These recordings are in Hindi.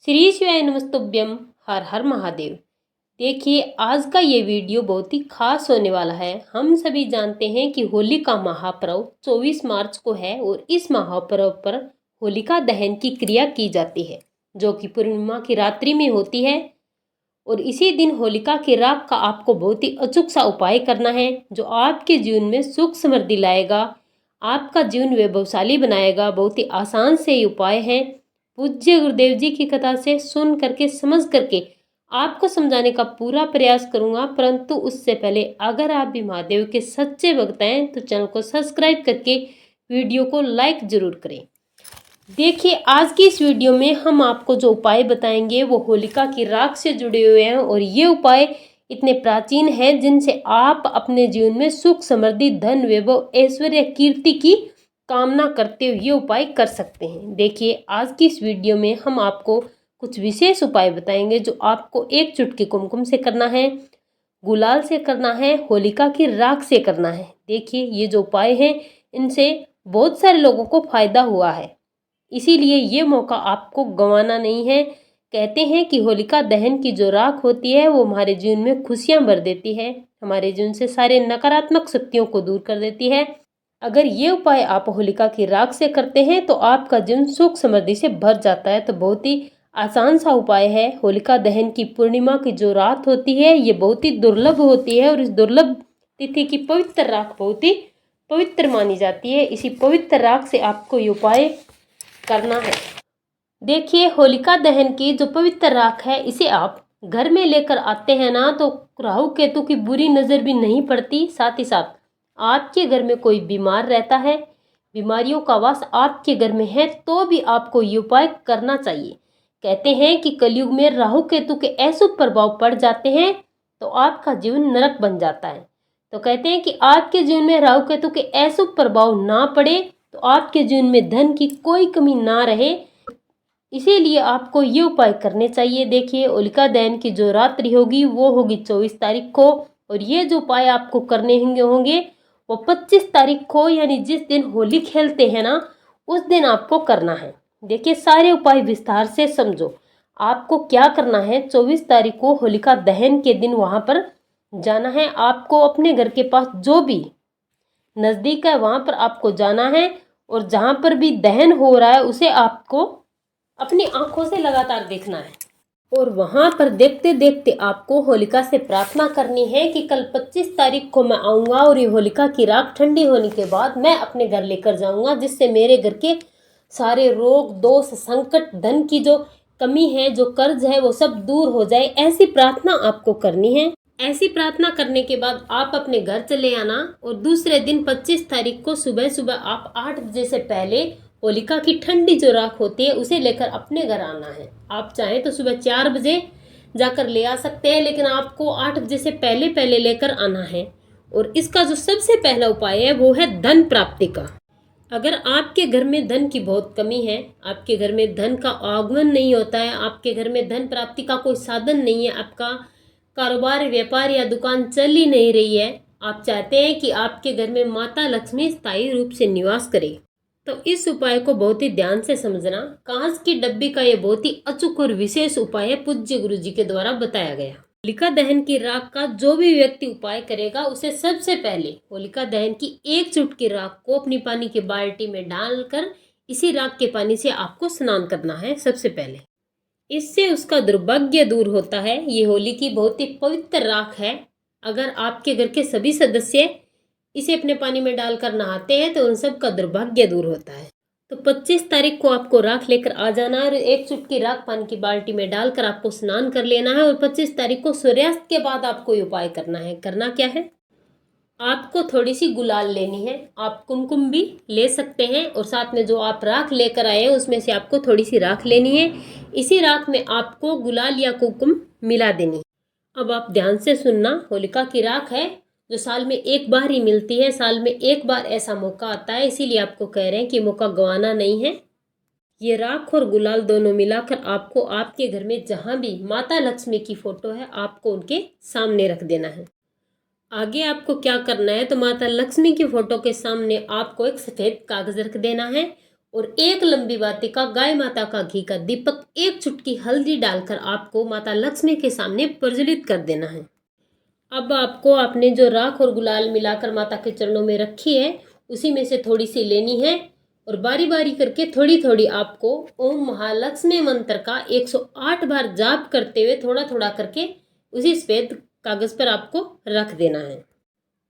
श्री शिवाय नमस्तुभ्यम। हर हर महादेव। देखिए, आज का ये वीडियो बहुत ही खास होने वाला है। हम सभी जानते हैं कि होली का महापर्व 24 मार्च को है और इस महापर्व पर होलिका दहन की क्रिया की जाती है, जो कि पूर्णिमा की रात्रि में होती है। और इसी दिन होलिका की राख का आपको बहुत ही अचूक सा उपाय करना है, जो आपके जीवन में सुख समृद्धि लाएगा, आपका जीवन वैभवशाली बनाएगा। बहुत ही आसान से ये उपाय है। पूज्य गुरुदेव जी की कथा से सुन करके समझ करके आपको समझाने का पूरा प्रयास करूंगा, परंतु उससे पहले अगर आप भी महादेव के सच्चे भक्त हैं तो चैनल को सब्सक्राइब करके वीडियो को लाइक जरूर करें। देखिए, आज की इस वीडियो में हम आपको जो उपाय बताएंगे वो होलिका की राख से जुड़े हुए हैं और ये उपाय इतने प्राचीन हैं जिनसे आप अपने जीवन में सुख समृद्धि धन वैभव ऐश्वर्य कीर्ति की कामना करते हुए ये उपाय कर सकते हैं। देखिए, आज की इस वीडियो में हम आपको कुछ विशेष उपाय बताएंगे जो आपको एक चुटकी कुमकुम से करना है, गुलाल से करना है, होलिका की राख से करना है। देखिए, ये जो उपाय हैं इनसे बहुत सारे लोगों को फायदा हुआ है, इसीलिए ये मौका आपको गंवाना नहीं है। कहते हैं कि होलिका दहन की जो राख होती है वो हमारे जीवन में खुशियां भर देती है, हमारे जीवन से सारे नकारात्मक शक्तियों को दूर कर देती है। अगर ये उपाय आप होलिका की राख से करते हैं तो आपका जीवन सुख समृद्धि से भर जाता है। तो बहुत ही आसान सा उपाय है। होलिका दहन की पूर्णिमा की जो रात होती है ये बहुत ही दुर्लभ होती है और इस दुर्लभ तिथि की पवित्र राख बहुत ही पवित्र मानी जाती है। इसी पवित्र राख से आपको ये उपाय करना है। देखिए, होलिका दहन की जो पवित्र राख है इसे आप घर में लेकर आते हैं ना, तो राहु केतु की बुरी नज़र भी नहीं पड़ती। साथ ही साथ आपके घर में कोई बीमार रहता है, बीमारियों का वास आपके घर में है, तो भी आपको ये उपाय करना चाहिए। कहते हैं कि कलयुग में राहु केतु के ऐसे प्रभाव पड़ जाते हैं तो आपका जीवन नरक बन जाता है। तो कहते हैं कि आपके जीवन में राहु केतु के ऐसे प्रभाव ना पड़े तो आपके जीवन में धन की कोई कमी ना रहे, इसीलिए आपको ये उपाय करने चाहिए। देखिए, होलिका दहन की जो रात्रि होगी वो होगी 24 तारीख को और ये जो उपाय आपको करने होंगे वो 25 तारीख को, यानी जिस दिन होली खेलते हैं ना उस दिन आपको करना है। देखिए, सारे उपाय विस्तार से समझो। आपको क्या करना है, 24 तारीख को होलिका दहन के दिन वहाँ पर जाना है। आपको अपने घर के पास जो भी नज़दीक है वहाँ पर आपको जाना है और जहाँ पर भी दहन हो रहा है उसे आपको अपनी आंखों से लगातार देखना है और वहाँ पर देखते देखते आपको होलिका से प्रार्थना करनी है कि कल 25 तारीख को मैं आऊँगा और ये होलिका की राख ठंडी होने के बाद मैं अपने घर लेकर जाऊँगा, जिससे मेरे घर के सारे रोग दोष संकट धन की जो कमी है जो कर्ज है वो सब दूर हो जाए। ऐसी प्रार्थना आपको करनी है। ऐसी प्रार्थना करने के बाद आप अपने घर चले आना और दूसरे दिन 25 तारीख को सुबह सुबह आप 8 बजे से पहले होलिका की ठंडी जो राख होती है उसे लेकर अपने घर आना है। आप चाहें तो सुबह 4 बजे जाकर ले आ सकते हैं, लेकिन आपको 8 बजे से पहले पहले लेकर आना है। और इसका जो सबसे पहला उपाय है वो है धन प्राप्ति का। अगर आपके घर में धन की बहुत कमी है, आपके घर में धन का आगमन नहीं होता है, आपके घर में धन प्राप्ति का कोई साधन नहीं है, आपका कारोबार व्यापार या दुकान चल ही नहीं रही है, आप चाहते हैं कि आपके घर में माता लक्ष्मी स्थायी रूप से निवास करे, तो इस उपाय को बहुत ही ध्यान से समझना। कांच की डब्बी का ये बहुत ही अचूक और विशेष उपाय है, पूज्य गुरु जी के द्वारा बताया गया। होलिका दहन की राख का जो भी व्यक्ति उपाय करेगा उसे सबसे पहले होलिका दहन की एक चुटकी राख को अपनी पानी की बाल्टी में डालकर इसी राख के पानी से आपको स्नान करना है सबसे पहले। इससे उसका दुर्भाग्य दूर होता है। ये होली की बहुत ही पवित्र राख है। अगर आपके घर के सभी सदस्य इसे अपने पानी में डालकर नहाते हैं तो उन सब का दुर्भाग्य दूर होता है। तो 25 तारीख को आपको राख लेकर आ जाना है और एक चुटकी राख पानी की बाल्टी में डालकर आपको स्नान कर लेना है। और 25 तारीख को सूर्यास्त के बाद आपको ये उपाय करना है। करना क्या है, आपको थोड़ी सी गुलाल लेनी है, आप कुमकुम भी ले सकते हैं और साथ में जो आप राख लेकर आए हैं उसमें से आपको थोड़ी सी राख लेनी है। इसी राख में आपको गुलाल या कुमकुम मिला देनी है। अब आप ध्यान से सुनना, होलिका की राख है जो साल में एक बार ही मिलती है, साल में एक बार ऐसा मौका आता है, इसीलिए आपको कह रहे हैं कि मौका गंवाना नहीं है। ये राख और गुलाल दोनों मिलाकर आपको आपके घर में जहाँ भी माता लक्ष्मी की फोटो है आपको उनके सामने रख देना है। आगे आपको क्या करना है, तो माता लक्ष्मी की फोटो के सामने आपको एक सफ़ेद कागज रख देना है और एक लंबी वाटिका गाय माता का घी का दीपक, एक चुटकी हल्दी डालकर आपको माता लक्ष्मी के सामने प्रज्वलित कर देना है। अब आपको आपने जो राख और गुलाल मिलाकर माता के चरणों में रखी है उसी में से थोड़ी सी लेनी है और बारी बारी करके थोड़ी थोड़ी आपको ओम महालक्ष्मी मंत्र का 108 बार जाप करते हुए थोड़ा थोड़ा करके उसी श्वेत कागज पर आपको रख देना है।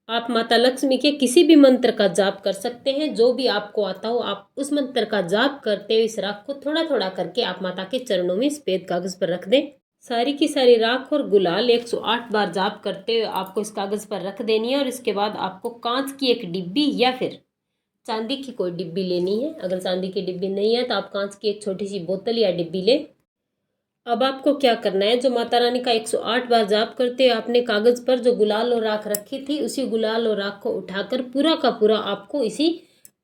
आप माता लक्ष्मी के किसी भी मंत्र का जाप कर सकते हैं, जो भी आपको आता हो आप उस मंत्र का जाप करते हुए इस राख को थोड़ा थोड़ा करके आप माता के चरणों में श्वेत कागज पर रख दें। सारी की सारी राख और गुलाल 108 बार जाप करते हुए आपको इस कागज पर रख देनी है और इसके बाद आपको कांच की एक डिब्बी या फिर चांदी की कोई डिब्बी लेनी है। अगर चांदी की डिब्बी नहीं है तो आप कांच की एक छोटी सी बोतल या डिब्बी लें। अब आपको क्या करना है, जो माता रानी का 108 बार जाप करते हुए आपने कागज पर जो गुलाल और राख रखी थी उसी गुलाल और राख को उठाकर पूरा का पूरा आपको इसी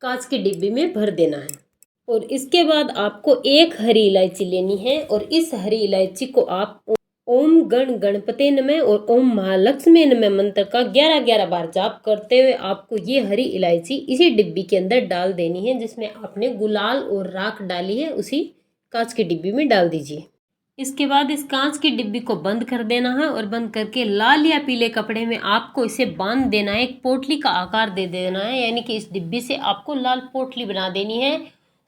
कांच की डिब्बी में भर देना है। और इसके बाद आपको एक हरी इलायची लेनी है और इस हरी इलायची को आप ओम गण गणपते नमः और ओम महालक्ष्मी नमः मंत्र का 11-11 बार जाप करते हुए आपको ये हरी इलायची इसी डिब्बी के अंदर डाल देनी है जिसमें आपने गुलाल और राख डाली है, उसी कांच की डिब्बी में डाल दीजिए। इसके बाद इस कांच की डिब्बी को बंद कर देना है और बंद करके लाल या पीले कपड़े में आपको इसे बांध देना है, एक पोटली का आकार दे देना है, यानी कि इस डिब्बी से आपको लाल पोटली बना देनी है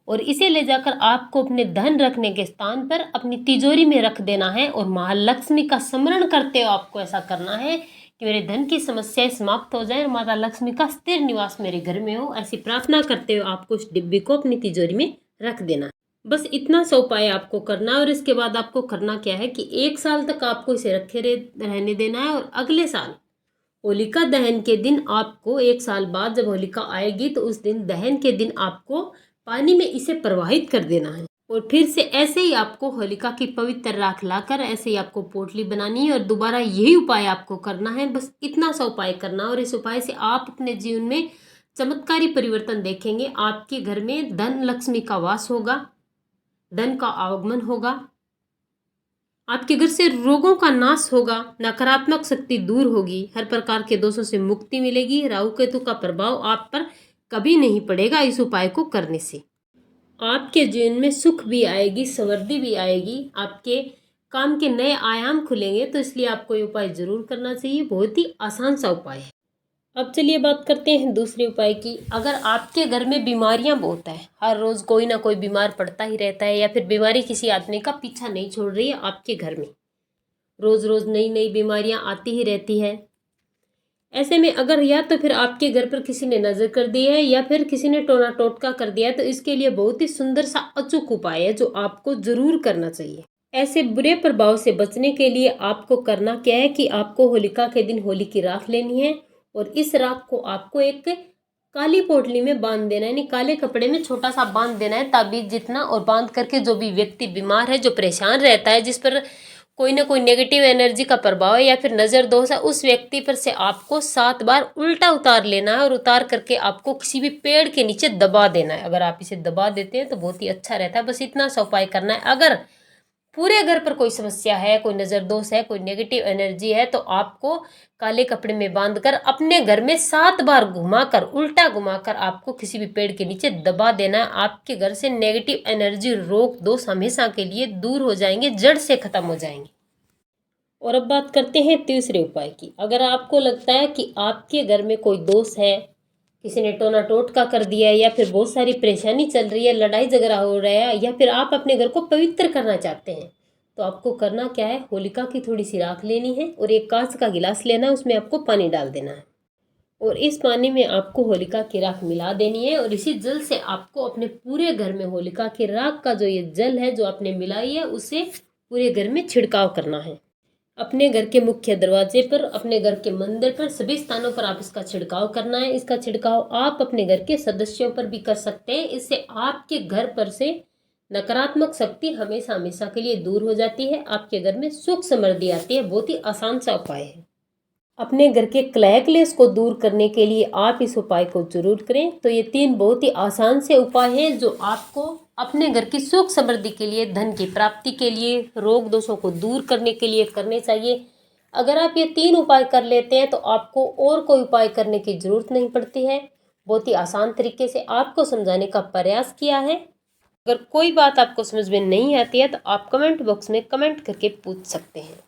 और इसे ले जाकर आपको अपने धन रखने के स्थान पर अपनी तिजोरी में रख देना है और महालक्ष्मी का स्मरण करते हुए आपको ऐसा करना है कि मेरे धन की समस्याएं समाप्त हो जाए और माता लक्ष्मी का स्थिर निवास मेरे घर में हो, ऐसी प्रार्थना करते हुए आपको इस डिब्बी को अपनी तिजोरी में रख देना है। बस इतना सा उपाय आपको करना है और इसके बाद आपको करना क्या है कि 1 साल तक आपको इसे रखे रहने देना है और अगले साल होलिका दहन के दिन आपको 1 साल बाद जब होलिका आएगी तो उस दिन दहन के दिन आपको पानी में इसे प्रवाहित कर देना है और फिर से ऐसे ही आपको होलिका की पवित्र राख लाकर ऐसे ही आपको पोटली बनानी है और दोबारा यही उपाय आपको करना है। बस इतना सा उपाय करना और इस उपाय से आप अपने जीवन में चमत्कारी परिवर्तन देखेंगे। आपके घर में धन लक्ष्मी का वास होगा, धन का आगमन होगा, आपके घर से रोगों का नाश होगा, नकारात्मक शक्ति दूर होगी, हर प्रकार के दोषों से मुक्ति मिलेगी, राहु केतु का प्रभाव आप पर कभी नहीं पड़ेगा इस उपाय को करने से। आपके जीवन में सुख भी आएगी, समृद्धि भी आएगी, आपके काम के नए आयाम खुलेंगे। तो इसलिए आपको ये उपाय जरूर करना चाहिए, बहुत ही आसान सा उपाय है। अब चलिए बात करते हैं दूसरे उपाय की। अगर आपके घर में बीमारियां बहुत है, हर रोज कोई ना कोई बीमार पड़ता ही रहता है या फिर बीमारी किसी आदमी का पीछा नहीं छोड़ रही है, आपके घर में रोज रोज नई नई बीमारियां आती ही रहती है, ऐसे में अगर या तो फिर आपके घर पर किसी ने नजर कर दी है या फिर किसी ने टोना टोटका कर दिया है, तो इसके लिए बहुत ही सुंदर सा अचूक उपाय है जो आपको जरूर करना चाहिए। ऐसे बुरे प्रभाव से बचने के लिए आपको करना क्या है कि आपको होलिका के दिन होली की राख लेनी है और इस राख को आपको एक काली पोटली में बांध देना है, यानी काले कपड़े में छोटा सा बांध देना है ताबीज जितना, और बांध करके जो भी व्यक्ति बीमार है, जो परेशान रहता है, जिस पर कोई ना कोई नेगेटिव एनर्जी का प्रभाव है या फिर नजर दोष है, उस व्यक्ति पर से आपको 7 बार उल्टा उतार लेना है और उतार करके आपको किसी भी पेड़ के नीचे दबा देना है। अगर आप इसे दबा देते हैं तो बहुत ही अच्छा रहता है। बस इतना सा उपाय करना है। अगर पूरे घर पर कोई समस्या है, कोई नजर दोष है, कोई नेगेटिव एनर्जी है, तो आपको काले कपड़े में बांधकर अपने घर में 7 बार घुमाकर, उल्टा घुमाकर आपको किसी भी पेड़ के नीचे दबा देना है। आपके घर से नेगेटिव एनर्जी, रोग दोष हमेशा के लिए दूर हो जाएंगे, जड़ से खत्म हो जाएंगे। और अब बात करते हैं तीसरे उपाय की। अगर आपको लगता है कि आपके घर में कोई दोष है, किसी ने टोना टोटका कर दिया है या फिर बहुत सारी परेशानी चल रही है, लड़ाई झगड़ा हो रहा है, या फिर आप अपने घर को पवित्र करना चाहते हैं, तो आपको करना क्या है, होलिका की थोड़ी सी राख लेनी है और एक कांच का गिलास लेना है, उसमें आपको पानी डाल देना है और इस पानी में आपको होलिका की राख मिला देनी है और इसी जल से आपको अपने पूरे घर में होलिका की राख का जो ये जल है जो आपने मिलाई है उसे पूरे घर में छिड़काव करना है। अपने घर के मुख्य दरवाजे पर, अपने घर के मंदिर पर, सभी स्थानों पर आप इसका छिड़काव करना है। इसका छिड़काव आप अपने घर के सदस्यों पर भी कर सकते हैं। इससे आपके घर पर से नकारात्मक शक्ति हमेशा हमेशा के लिए दूर हो जाती है, आपके घर में सुख समृद्धि आती है। बहुत ही आसान सा उपाय है। अपने घर के कलह क्लेश को दूर करने के लिए आप इस उपाय को जरूर करें। तो ये 3 बहुत ही आसान से उपाय हैं जो आपको अपने घर की सुख समृद्धि के लिए, धन की प्राप्ति के लिए, रोग दोषों को दूर करने के लिए करने चाहिए। अगर आप ये 3 उपाय कर लेते हैं तो आपको और कोई उपाय करने की जरूरत नहीं पड़ती है। बहुत ही आसान तरीके से आपको समझाने का प्रयास किया है। अगर कोई बात आपको समझ में नहीं आती है तो आप कमेंट बॉक्स में कमेंट करके पूछ सकते हैं।